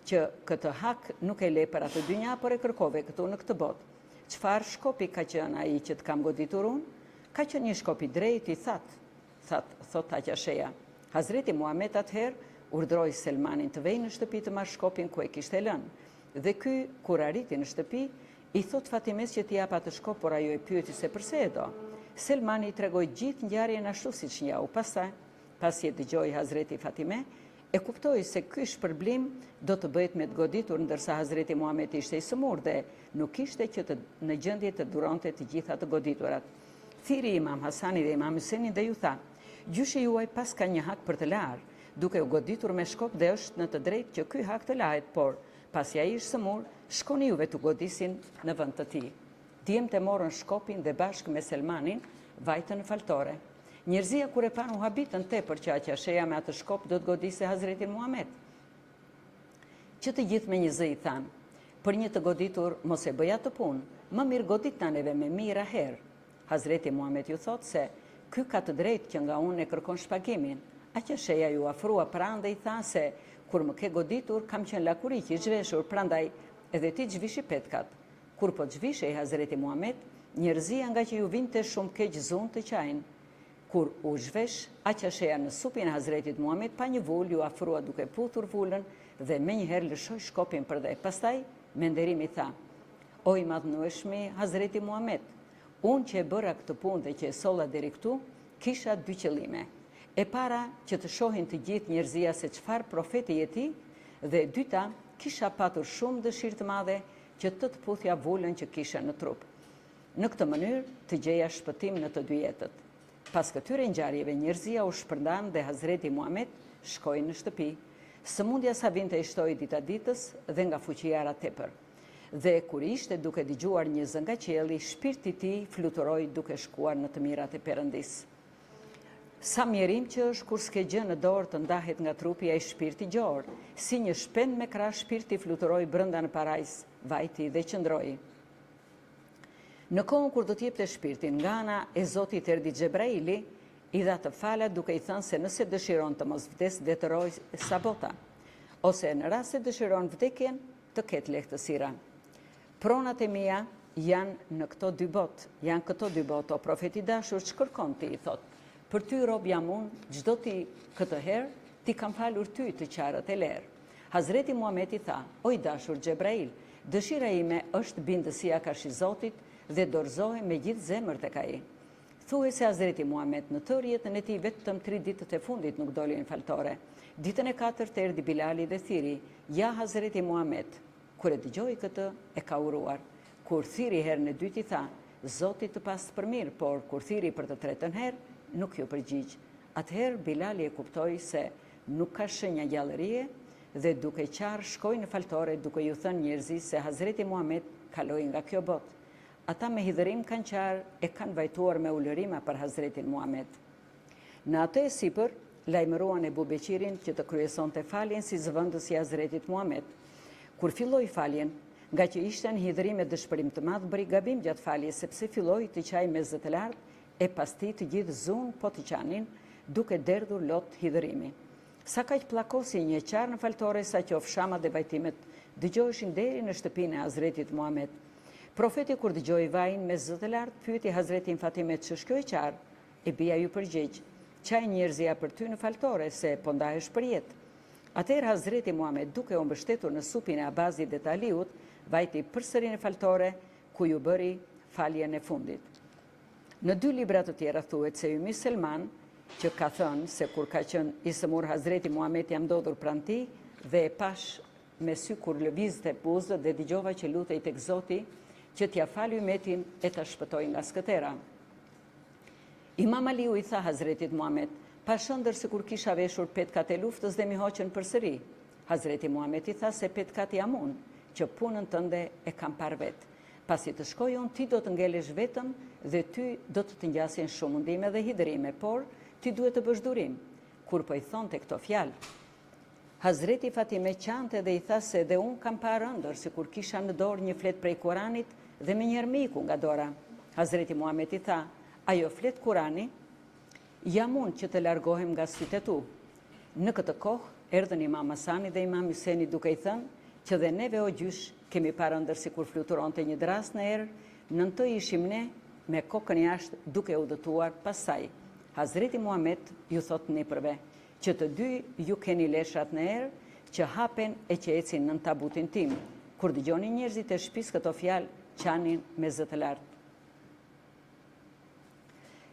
Speaker 1: që këtë hak nuk e le për atë dynja, por e kërkove këtu në këtë botë. Çfarë shkopi ka qenë ai që të kam goditur unë? Ka qenë një shkop i drejtë, i thot Aqasheja. Hazreti Muhammed atëherë urdhroi Selmanin të vejë në shtëpi të marrë shkopin ku e kishte lënë. Dhe ky, kur arriti në shtëpi, i thot Fatimes që t'i jap atë shkop, por ajo e pyeti se pse e do. Selmani i tregoi gjithë ngjarjen ashtu siç njau. Pastaj, pasi e dëgjoi Hazreti Fatime, e kuptoi se ky shpërblim do të bëhet me të goditur, ndërsa Hazreti Muhammed ishte i sëmur dhe nuk ishte që në gjendje të duronte të gjitha të goditurat. Thiri Imam Hasani dhe Imam Huseni dhe ju tha: "Gjyshi juaj pas ka një hak për të larë, duke u goditur me shkop dhe është në të drejtë që ky hak të lahet, por pasi ai ishte sëmur, shkoni juve të godisin në vend të tij." Djemtë morën shkopin dhe bashkë me Selmanin vajtën në faltore. Njerëzia kur e pan u habitën tepër që Aqasheja me atë shkop do të godiste Hazretin Muhammed. Që të gjithë me një zë i thanë: "Për një të goditur mos e bëj atë punë, më mirë goditna neve me mira herë." Hazreti Muhammed ju thot se ky ka të drejtë që nga unë e kërkon shpagimin. Aqasheja ju afrua pranë dhe i tha se kur më ke goditur kam qenë lakurik i zhveshur, prandaj edhe ti zhvishi petkat. Kur po zhvishej Hazreti Muhammed, njerëzia nga që ju vinte shumë keq zunë të qajnë. Kur u zhvesh, Aqasheja në supin e Hazretit Muhammed pa një vull ju afrua duke puthur vullën dhe me njëherë lëshoi shkopin për dhe. Pastaj me nderim i tha: "O i madhnueshmi Hazreti Muhammed, unë që e bëra këtë punë dhe që e solla deri këtu, kisha 2 qëllime. E para që të shohin të gjithë njerëzia se çfarë profeti je ti, dhe e dyta, kisha patur shumë dëshirë të madhe që të puthja vullën që kisha në trup. Në këtë mënyrë të gjeja shpëtim në të dy jetët. Pas këtyre ngjarjeve njerëzia u shpërndan dhe Hazreti Muhamet shkoi në shtëpi. Sëmundja sa vinte i shtoi dita ditës dhe nga fuqia tepër. Dhe kur ishte duke dëgjuar një zë nga qielli, shpirti i tij fluturoi duke shkuar në të mirat e Perëndis. Sa mjerim që është kur s'ke gjë në dorë të ndahet nga trupi ai shpirti gjor, si një shpend me krah shpirti fluturoi brenda në parajs, vajti dhe qëndroi. Në kohën kur do t'jepte shpirtin, nga ana e Zotit erdhi Xhebraili, i dha të fala duke i thënë se nëse dëshiron të mos vdes, detëroj sabota, ose në rast se dëshiron vdekjen, të ketë lehtësira. Pronat e mia janë në këto dy botë, janë këto dy botë, o profeti dashur, ç'kërkon ti, i thot. Për ty rob jam unë, çdo ti këtë herë, ti kam falur ty të qarët e lerë. Hazreti Muhameti tha, o i dashur Xhebrail, dëshira ime është bindësia karshi Zotit dhe dorëzohem me gjithë zemër tek ai. Thuaj se Hazreti Muhamet në tërë jetën e tij vetëm 3 ditët e fundit nuk doli në faltore. Ditën e 4 erdhi Bilali dhe thiri, ja Hazreti Muhamet. Kur e dëgjoi këtë, e ka uruar. Kur thiri herën e dytë i tha, Zoti të pastë për mirë, por kur thiri për të tretën herë, nuk ju përgjigj. Atëherë Bilali e kuptoi se nuk ka shenja gjallërie dhe duke qarë shkoi në faltore duke ju thënë njerëzis se Hazreti Muhamet kaloi nga kjo botë. Ata me hidhërim kanë qarë e kanë vajtuar me ulërima për Hazretin Muhamet. Në atë e sipër, lajmëruan Ebu Beqirin që të kryesonte faljen si zëvendës i Hazretit Muhamet. Kur filloi faljen, nga që ishte në hidhërim e dëshpërim të madh, bëri gabim gjatë faljes sepse filloi të qaj me zë të lartë e pasti të gjithë zunë po të qanin, duke derdhur lot hidhërimi. Sa kaq plakosi një qarë në faltore, sa që ofshama dhe vajtimet dëgjoheshin deri në shtëpinë e Hazretit Muhamet. Profeti kur dëgjoi vajin me zë të lartë, pyeti Hazretin Fatimet ç'është kjo e qarë, e bia ju përgjigj, qaj njerëzia për ty në faltore, se po ndahesh për jetë. Atëherë Hazreti Muhamet, duke u mbështetur në supin e Abazit dhe të Aliut, vajti përsëri në faltore, ku ju bëri faljen e fundit. Në 2 libra të tjera thuhet se Umi Selman, që ka thënë se kur ka qenë i sëmur Hazreti Muhamet jam ndodhur pranë tij dhe e pash me sy kur lëvizte buzët dhe dëgjova që lutej tek Zoti që t'ja falë umetin e ta shpëtoj nga skëtera. Imam Aliu i tha Hazretit Muhamet, pa shëndër se kur kisha veshur petkat e luftës dhe mi hoqën përsëri. Hazreti Muhamet i tha se petkat jam unë, që punën tënde e kam par vetë. Pasi të shkoj unë, ti do të ngelesh vetëm dhe ty do të ngjasin shumë mundime dhe hidërime, por ti duhet të bësh durim. Kur po i thonte këto fjalë, Hazreti Fatime qante dhe i tha se dhe unë kam parë ëndër, si kur kisha në dorë një flet prej Kuranit dhe me një armiku nga dora. Hazreti Muhamet i tha, ajo flet Kurani, jam unë që të largohem nga sytë e tu. Në këtë kohë erdhën Imam Hasani dhe Imam Hyseni duke i thënë që dhe neve o gjysh kemi parë ëndër si kur fluturonte një dras në erë, nën të ishim ne me kokën jashtë duke u dëtuar pasaj. Hazreti Muhamet ju thot nëpërve, që të dy ju keni leshat në erë, që hapen e që ecin nën tabutin tim. Kur dëgjoni njerëzit e shtëpisë këto fjalë, qanin me zë të lartë.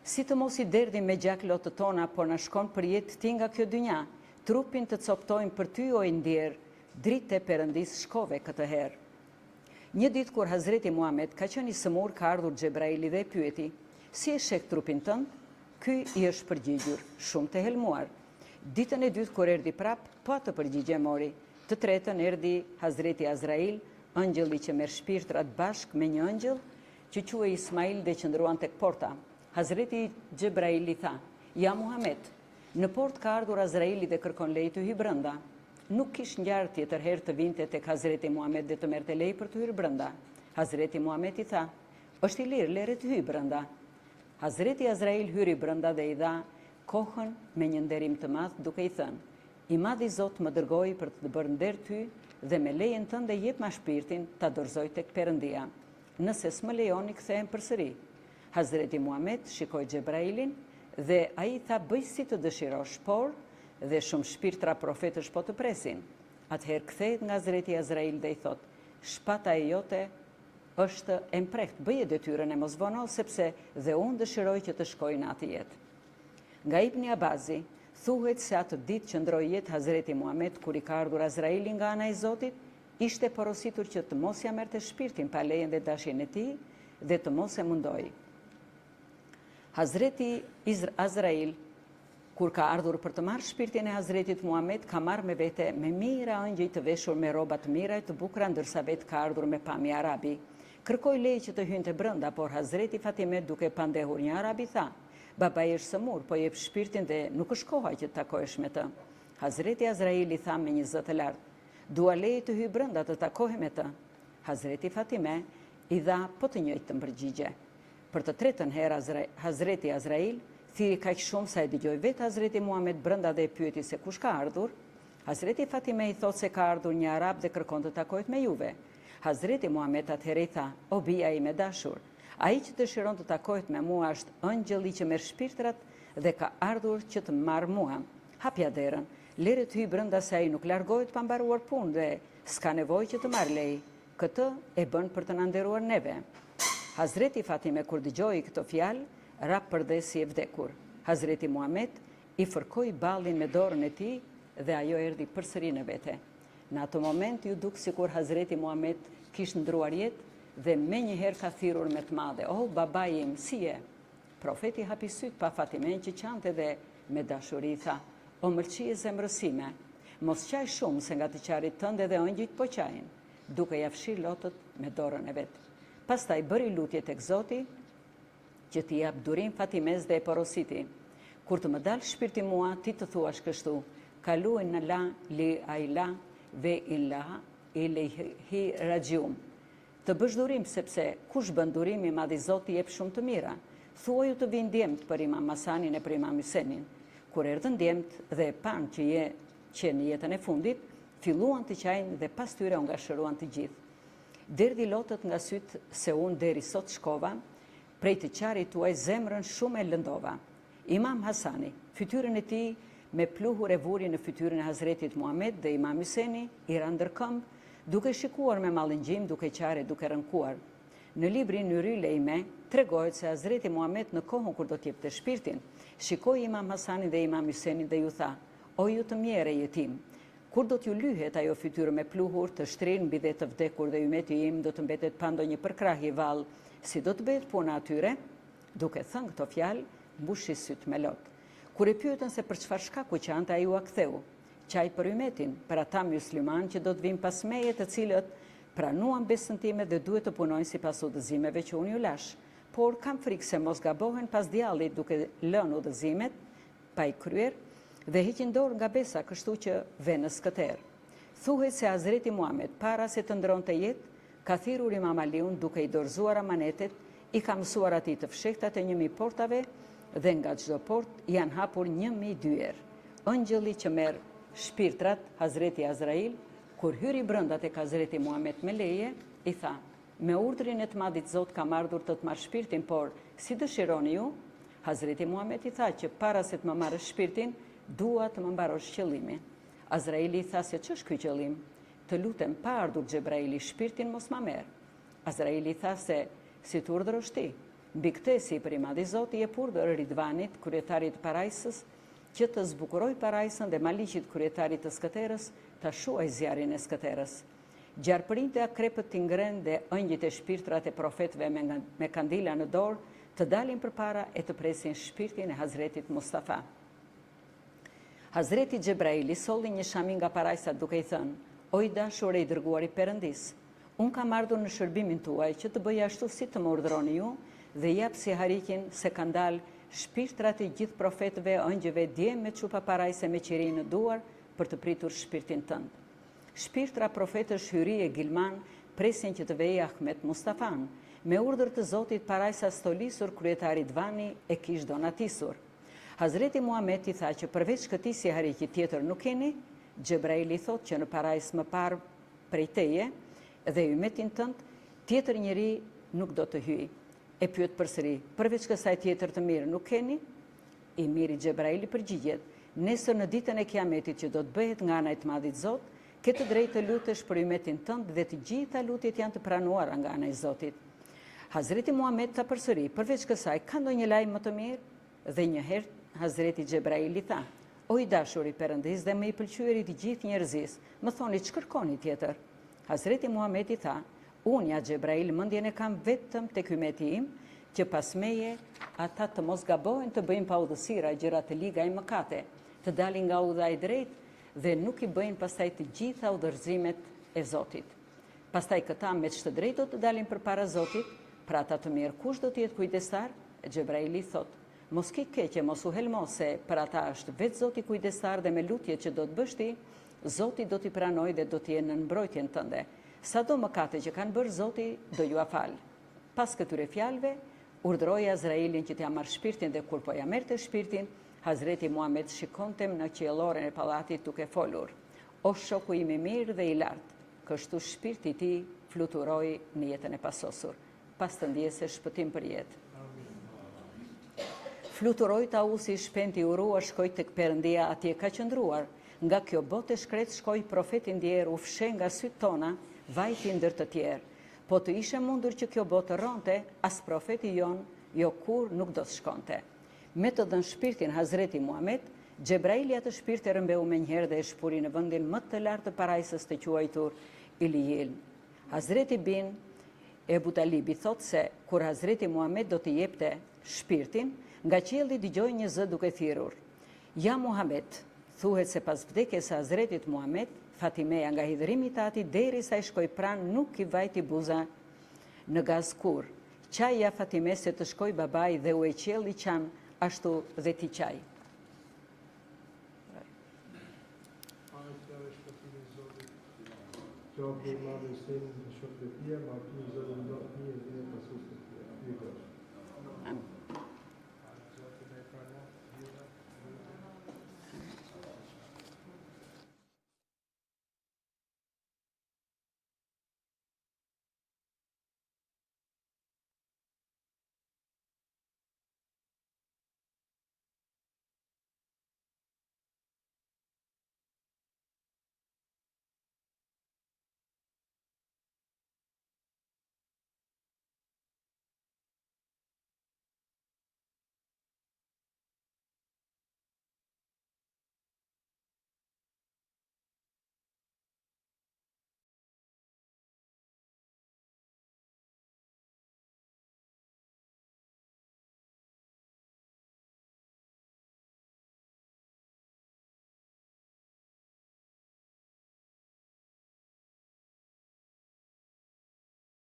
Speaker 1: Si të mos i derdhim me gjaklotët tona, por na shkon për jetë ti nga kjo dynja, trupin të coptojmë për ty o i ndjerë, dritë e Perëndis shkove këtë herë. Një ditë kur Hazreti Muhamet ka qenë i sëmur, ka ardhur Xhebraili dhe e pyeti, si e shek trupin tënd? Ky i është përgjigjur, shumë të helmuar. Ditën e dytë kur erdhi prap, po atë përgjigje mori. Të tretën erdhi Hazreti Azrail, ëngjëlli që merr shpirtrat bashkë me një ëngjëll që quhej Ismail dhe qëndruan tek porta. Hazreti Xhebraili tha, ja Muhamet, në portë ka ardhur Azraili dhe kërkon lejë të hyjë brenda. Nuk kish ngjarë tjetër herë të vinte tek Hazreti Muhamet dhe të merrte lejë për të hyrë brenda. Hazreti Muhamet i tha, është i lirë, lere të hyjë brenda. Hazreti Azrail hyri brenda dhe i dha kohën me një nderim të madh duke i thënë, i madhi Zot më dërgoi për të bërë nder ty dhe me lejen tënde jep ma shpirtin ta dorëzoj tek Perëndia. Nëse s'më lejoni kthehem përsëri. Hazreti Muhamet shikoi Xhebrailin dhe ai tha bëj si të dëshirosh, por dhe shumë shpirtra profetësh po të presin. Atëherë kthehet nga Hazreti Azrail dhe i thot, shpata e jote është e mprehtë, bëje detyrën e mos vono, sepse dhe unë dëshiroj që të shkoj në atë jetë. Nga Ibni Abazi, thuhet se atë ditë që ndroi jetë Hazreti Muhammed kur I ka ardhur Azraili nga ana e Zotit, ishte porositur që të mos ja merrte shpirtin pa lejen dhe dashin e tij dhe të mos e mundoi. Hazreti Azrail, kur ka ardhur për të marrë shpirtin e Hazretit Muhammed, ka marrë me vete me mira ëngjëj të veshur me rroba të mira e të bukura, ndërsa vetë ka ardhur me pamje arabi. Kërkoi leje që të hynte brenda, por Hazreti Fatime, duke pandehur një arabi, tha: "Babai është sëmur, po jep shpirtin dhe nuk është koha që të takohesh me të." Hazreti Azraili tha me një zë të lartë: "Dua leje të hyj brenda të takohem me të." Hazreti Fatime I dha po të njëjtën përgjigje. Për të tretën herë Hazreti Azrail thiri kaq shumë sa e dëgjoi vetë Hazreti Muhammed brenda dhe e pyeti se kush ka ardhur. Hazreti Fatime I thot se ka ardhur një arab dhe kërkon të takohet me juve. Hazreti Muhammed atëherë I tha: "O bija ime dashur, ai që dëshiron të takohet me mua është ëngjëlli që merr shpirtrat dhe ka ardhur që të marr mua. Hapja derën, lere të hyj brenda se ai nuk largohet pa mbaruar punë dhe s'ka nevojë që të marr lejë. Këtë e bën për të na nderuar neve." Hazreti Fatime kur dëgjoi këto fjalë, rap përdhes si e vdekur. Hazreti Muhammed I fërkoi ballin me dorën e tij dhe ajo erdhi përsëri në vete. Në atë moment ju duk sikur Hazreti Muhammed kishte ndruar jetë dhe menjëherë ka thirrur me të madhe: "O babai im, si je?" Profeti hapi syt pa Fatimen që qante dhe me dashuri tha: "O mëlçi e zemrësime, mos qaj shumë se nga të qarit tënde dhe ëngjëjt po qajnë," duke ja fshir lotët me dorën e vet. Pastaj bëri lutje tek Zoti që t'i jap durim Fatimes dhe e porositi: "Kur të më dalë shpirti mua, ti të thuash kështu: Kalu in la li aila ve illa ilaihi rajiun." Të bësh durim sepse kush bën durim I madhi Zoti jep shumë të mira. Thuaju të vinë djemt për Imam Hasanin e për Imam Hysenin. Kur erdhën djemt dhe e panë që në jetën e fundit, filluan të qajnë dhe pas tyre u ngashëruan të gjithë. Derdhi lotët nga sytë se unë deri sot shkova, prej të qarit tuaj zemrën shumë e lëndova. Imam Hasani, fytyrën e tij me pluhur e vuri në fytyrën e Hazretit Muhammed dhe Imam Hyseni I ra ndërkëmbë, duke shikuar me mallëngjim, duke qarë, duke rënkuar. Në librin Nuri Lejme tregohet se Hazreti Muhammed në kohën kur do t'jepte shpirtin, shikoi Imam Hasanin dhe Imam Hysenin dhe ju tha: "O ju të mjerë jetim, kur do t'ju lyhet ajo fytyrë me pluhur të shtrirë mbi dhe të vdekur dhe ymeti im do të mbetet pa ndonjë përkrahje vallë, si do të bëhet puna atyre?" Duke thënë këto fjalë, mbushi syt me lot. Kur e pyetën se për çfarë shkaku qante, ai u aktheu: "Qaj për ymetin, për ata musliman që do të vinë pas meje, të cilët pranuan besën time dhe duhet të punojnë sipas udhëzimeve që unë ju lash. Por kam frikë se mos gabohen pas djallit duke lënë udhëzimet pa I kryer dhe heqin dorë nga besa, kështu që venës këtër." Thuhet se Hazreti Muhammed, para se të ndronte jetë, ka thirrur Imam Aliun duke I dorëzuar amanetet, I ka mësuar atij të fshehtat e 1000 portave dhe nga çdo port janë hapur 1000 dyer. Ëngjëlli që merr shpirtrat, Hazreti Azrail, kur hyri brenda tek Hazreti Muhammed me leje, I tha: "Me urdhrin e të madhit Zot kam ardhur të të marr shpirtin, por si dëshironi ju?" Hazreti Muhammed I tha që para se të më marrësh shpirtin, dua të më mbarosh qëllimin. Azraili I tha se ç'është ky qëllim? "Të lutem, pa ardhur Xhebraili shpirtin mos ma merr." Azraili I tha se si të urdhërosh ti. Mbi këtë si për I madhi Zoti jep urdhër Ridvanit, kryetarit të parajsës, që të zbukuroj parajsën dhe Maliqit, kryetarit të skëterës, ta shuaj zjarrin e skëterës. Gjarpërinjtë e akrepët t'i ngrenë dhe ëngjit e shpirtrat e profetëve me kandila në dorë të dalin përpara e të presin shpirtin e Hazretit Mustafa. Hazreti Xhebraili solli një shami nga parajsat duke I thënë: "O I dashur e I dërguar I Perëndis, unë kam ardhur në shërbimin tuaj që të bëj ashtu si të më urdhroni ju dhe jap si harikin se kanë dalë shpirtrat e gjithë profetëve, ëngjëve, djem me çupa parajse me qiri në duar për të pritur shpirtin tënd. Shpirtra profetësh Hyri e Gilman presin që të vejë Ahmet Mustafan, me urdhër të Zotit parajsa stolisur kryetari Dvani e kish donatisur. Hazreti Muhammed I tha që përveç këtij si hariki tjetër nuk keni. Xhebraili thot që në parajs më parë prej teje dhe ymetin tënd tjetër njeri nuk do të hyjë. E pyet përsëri: "Përveç kësaj tjetër të mirë nuk keni?" I miri Xhebraili përgjigjet: "Nesër në ditën e Kiametit që do të bëhet nga ana e të Madhit Zot, ke të drejtë të lutesh për ymetin tënd dhe të gjitha lutjet janë të pranuara nga ana e Zotit." Hazreti Muhammed tha përsëri: "Përveç kësaj ka ndonjë lajm më të mirë?" Dhe një herë Hazreti Gjebraili tha: "O i dashur i Perëndis dhe më i pëlqyeri i gjithë njerëzis, më thoni ç'kërkoni tjetër?" Hazreti Muhamedi tha: "Unë ja Gjebrail mendjen e kam vetëm tek ymeti im, që pas meje ata të mos gabohen të bëjnë paudhësira, gjëra të liga e mëkate, të dalin nga udha e drejtë dhe nuk i bëjnë pastaj të gjitha udhërzimet e Zotit. Pastaj këta me çtë drejtë do të dalin përpara Zotit, pra ata të mirë kush do të jetë kujdestar?" Gjebraili thot: "Mos ki keqe, mos u helmo se për ata është vetë Zoti kujdestar dhe me lutje që do të bësh ti, Zoti do t'i pranoj dhe do t'i jenë në mbrojtjen tënde. Sado mëkate që kanë bërë Zoti do ju afal." Pas këtyre fjalëve, urdhroi Azrailin që t'ja marrë shpirtin dhe kur po ja merrte shpirtin, Hazreti Muhammed shikonte në qielloren e pallatit duke folur: "O shoku im i mirë dhe i lartë, kështu shpirti i tij fluturoi në jetën e pasosur, pas të ndjesë shpëtim për jetë. Fluturoi tausi shpend i uruar, shkoi tek Perëndia, atje ka qëndruar. Nga kjo botë e shkret shkoi profeti ndjer, u fshe nga sytë tona, vajti ndër të tjerë. Po të ishe mundur që kjo botë rronte, as profeti jon, jo kur nuk do të shkonte." Me të dhënë shpirtin Hazreti Muhammed, Gjebraili atë shpirt e rëmbeu menjëherë dhe e shpuri në vendin më të lartë të parajsës të quajtur Ilijil. Hazreti bin Ebu Talibi thot se kur Hazreti Muhammed do t'i jepte shpirtin, nga qielli dëgjoi një zë duke thirrur: "Ja Muhammed." Thuhet se pas vdekjes së Hazretit Muhammed, Fatimeja nga hidhrimi i tij derisa i shkoi pranë nuk i vajti buza në gaz kur. "Qaj ja Fatime se të shkoj babai dhe u e qielli qan, ashtu dhe ti qaj."
Speaker 2: Qoftë i madhësin dhe shokëtia, ma të një zërë